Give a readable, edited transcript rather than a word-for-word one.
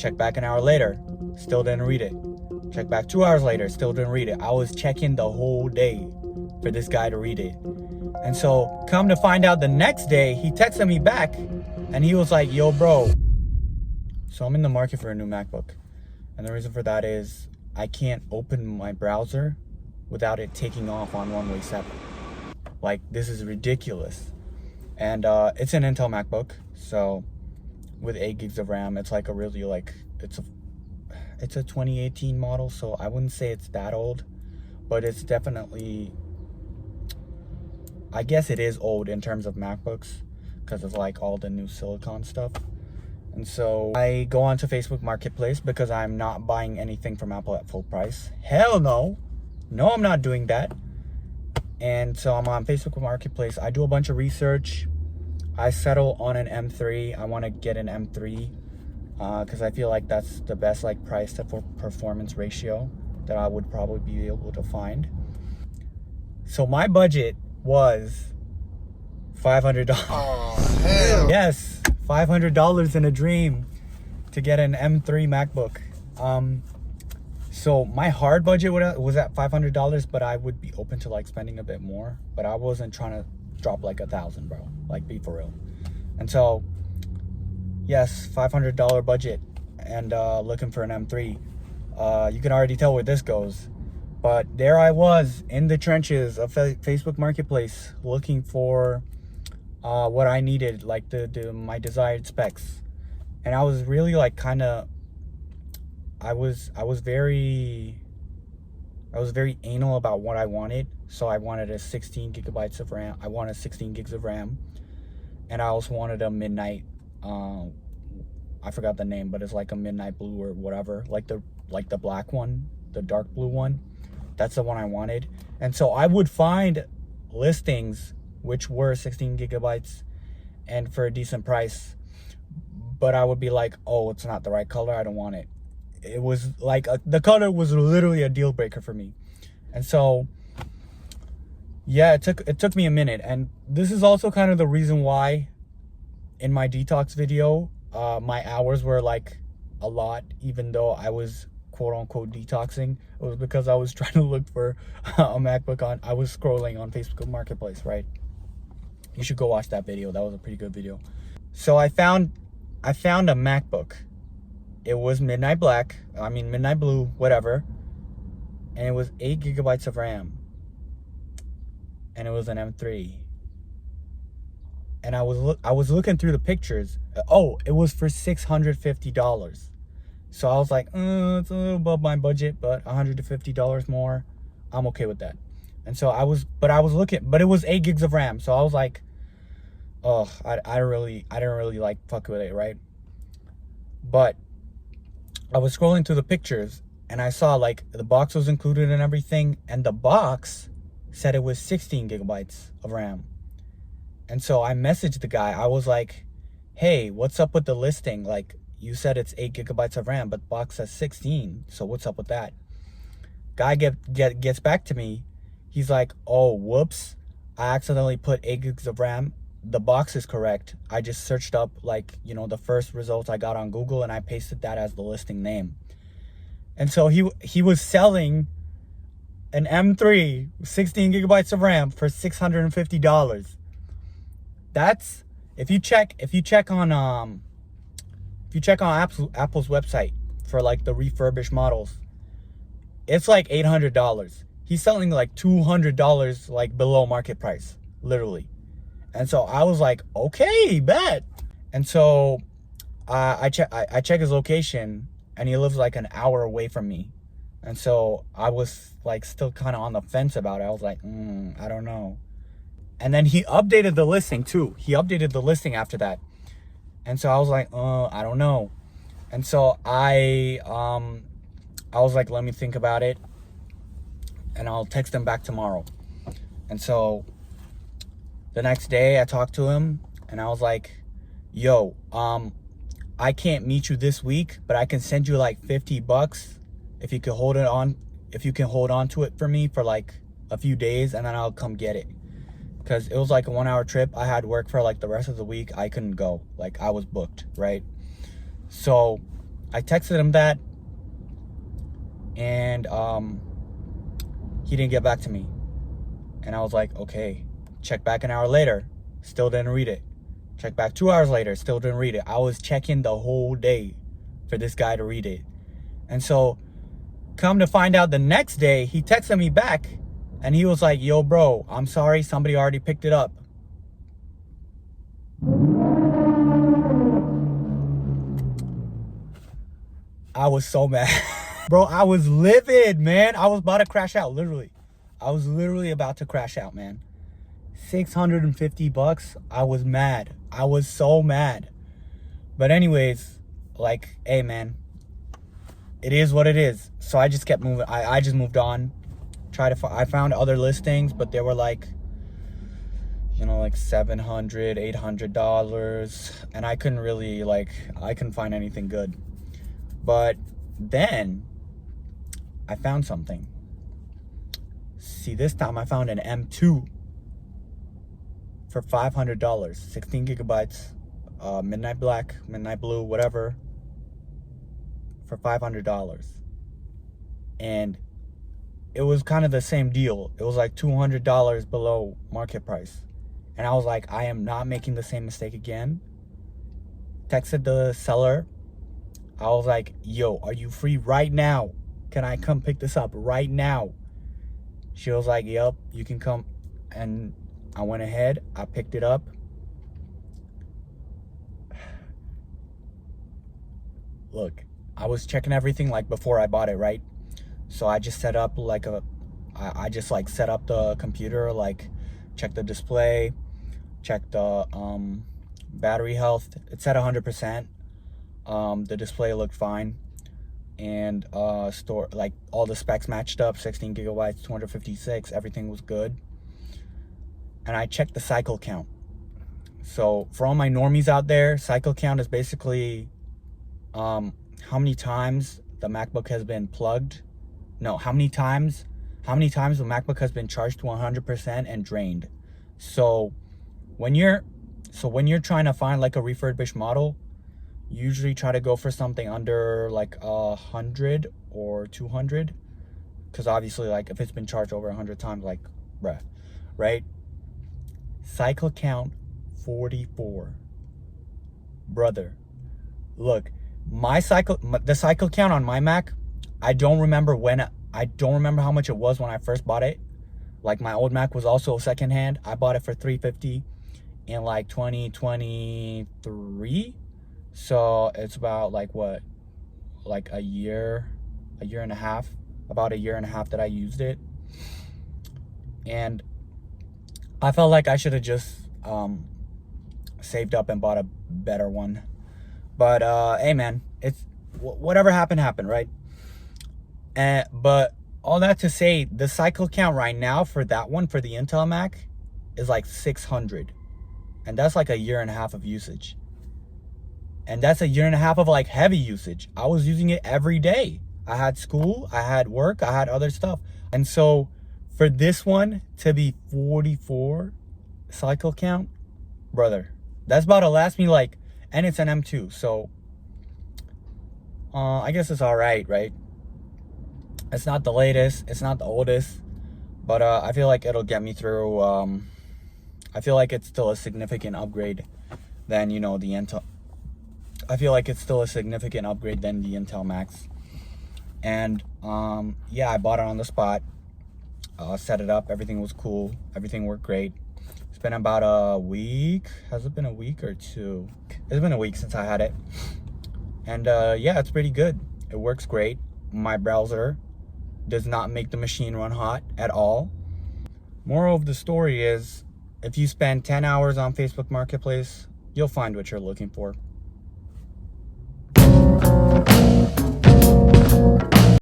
Check back an hour later, still didn't read it. Check back 2 hours later, still didn't read it. I was checking the whole day for this guy to read it. And so come to find out the next day, he texted me back and he was like, yo, bro. So I'm in the market for a new MacBook. And the reason for that is I can't open my browser without it taking off on one-way 7. Like, this is ridiculous. And it's an Intel MacBook. So with 8 gigs of RAM, it's like a really it's a 2018 model. So I wouldn't say it's that old, but it's definitely, I guess it is old in terms of MacBooks because of like all the new silicon stuff. And so I go onto Facebook Marketplace because I'm not buying anything from Apple at full price. Hell no. No, I'm not doing that. And so I'm on Facebook Marketplace. I do a bunch of research. I settle on an M3. I want to get an M3 because I feel like that's the best like price to performance ratio that I would probably be able to find. So my budget was $500. Oh, hell. Yes, $500 in a dream to get an M3 MacBook. So my hard budget was at $500, but I would be open to like spending a bit more. But I wasn't trying to drop like $1,000, bro. Like, be for real. And so, yes, $500 budget and looking for an M3. You can already tell where this goes. But there I was in the trenches of Facebook Marketplace looking for what I needed, like my desired specs. And I was really like kind of, I was very anal about what I wanted. So I wanted a 16 gigabytes of RAM. I wanted 16 gigs of RAM. And I also wanted a midnight, I forgot the name, but it's like a midnight blue or whatever, like the black one, the dark blue one. That's the one I wanted. And so I would find listings which were 16 gigabytes and for a decent price, but I would be like, oh, it's not the right color, I don't want it. It was like the color was literally a deal breaker for me. And so yeah, it took me a minute. And this is also kind of the reason why in my detox video my hours were like a lot, even though I was quote unquote detoxing. It was because I was trying to look for a MacBook I was scrolling on Facebook Marketplace, right? You should go watch that video. That was a pretty good video. So I found a MacBook. It was midnight blue, whatever. And it was 8 gigabytes of RAM. And it was an M3. And I was looking through the pictures. Oh, it was for $650. So I was like, it's a little above my budget, but $150 more, I'm okay with that. And so I was looking, but it was 8 gigs of RAM. So I was like, oh, I didn't really like fuck with it, right? But I was scrolling through the pictures and I saw like the box was included and everything. And the box said it was 16 gigabytes of RAM. And so I messaged the guy. I was like, hey, what's up with the listing? Like, you said it's 8 gigabytes of RAM, but the box says 16. So what's up with that? Guy gets back to me. He's like, oh, whoops. I accidentally put 8 gigs of RAM. The box is correct. I just searched up like, the first results I got on Google and I pasted that as the listing name. And so he was selling an M3 16 gigabytes of RAM for $650. That's if you check on Apple's website for like the refurbished models, it's like $800. He's selling like $200 like below market price, literally. And so I was like, okay, bet. And so I check his location and he lives like an hour away from me. And so I was like still kind of on the fence about it. I was like, I don't know. And then he updated the listing too. He updated the listing after that. And so I was like, I don't know. And so I was like, let me think about it and I'll text him back tomorrow. And so the next day I talked to him and I was like, yo, I can't meet you this week, but I can send you like $50 if you can hold on to it for me for like a few days and then I'll come get it. Because it was like a 1 hour trip. I had work for like the rest of the week. I couldn't go. Like I was booked, right? So I texted him that, and he didn't get back to me. And I was like, okay. Check back an hour later, still didn't read it. Check back 2 hours later, still didn't read it. I was checking the whole day for this guy to read it. And so, come to find out the next day, he texted me back, and he was like, yo, bro, I'm sorry, somebody already picked it up. I was so mad. Bro, I was livid, man. I was about to crash out, literally. I was literally about to crash out, man. $650. I was mad. I was so mad. But anyways, like, hey, man, it is what it is. So I just kept moving. I just moved on. I found other listings, but they were like, you know, like $700, $800. And I couldn't really, like, I couldn't find anything good. But then I found something. See, this time I found an M2 for $500, 16 gigabytes, midnight black, midnight blue, whatever, for $500. And it was kind of the same deal. It was like $200 below market price. And I was like, I am not making the same mistake again. Texted the seller. I was like, yo, are you free right now? Can I come pick this up right now? She was like, yep, you can come. And I went ahead, I picked it up. Look, I was checking everything like before I bought it, right? So I just set up like I just like set up the computer, like check the display, check the battery health. It's at 100%. The display looked fine. And store, like, all the specs matched up, 16 gigabytes, 256, everything was good. And I checked the cycle count. So for all my normies out there, cycle count is basically how many times the MacBook has been plugged. No, how many times the MacBook has been charged to 100% and drained. So when you're trying to find like a refurbished model, usually try to go for something under like 100 or 200, because obviously, like, if it's been charged over 100 times, like, bruh, right? Cycle count 44, brother. Look, the cycle count on my Mac, I don't remember how much it was when I first bought it. Like, my old Mac was also secondhand. I bought it for $350 in like 2023. So it's about like what, like a year and a half, about a year and a half that I used it. And I felt like I should have just saved up and bought a better one. But hey, man, it's whatever happened, right? But all that to say, the cycle count right now for that one, for the Intel Mac, is like 600. And that's like a year and a half of usage. And that's a year and a half of like heavy usage. I was using it every day. I had school, I had work, I had other stuff. And so for this one to be 44 cycle count, brother, that's about to last me like, and it's an M2. So I guess it's all right? It's not the latest, it's not the oldest, but I feel like it'll get me through. I feel like it's still a significant upgrade than, you know, the Intel. I feel like it's still a significant upgrade than the Intel Macs. And yeah, I bought it on the spot, set it up, everything was cool, everything worked great. It's been about a week. Has it been a week or two? It's been a week since I had it. And yeah, it's pretty good. It works great. My browser does not make the machine run hot at all. Moral of the story is, if you spend 10 hours on Facebook Marketplace, you'll find what you're looking for.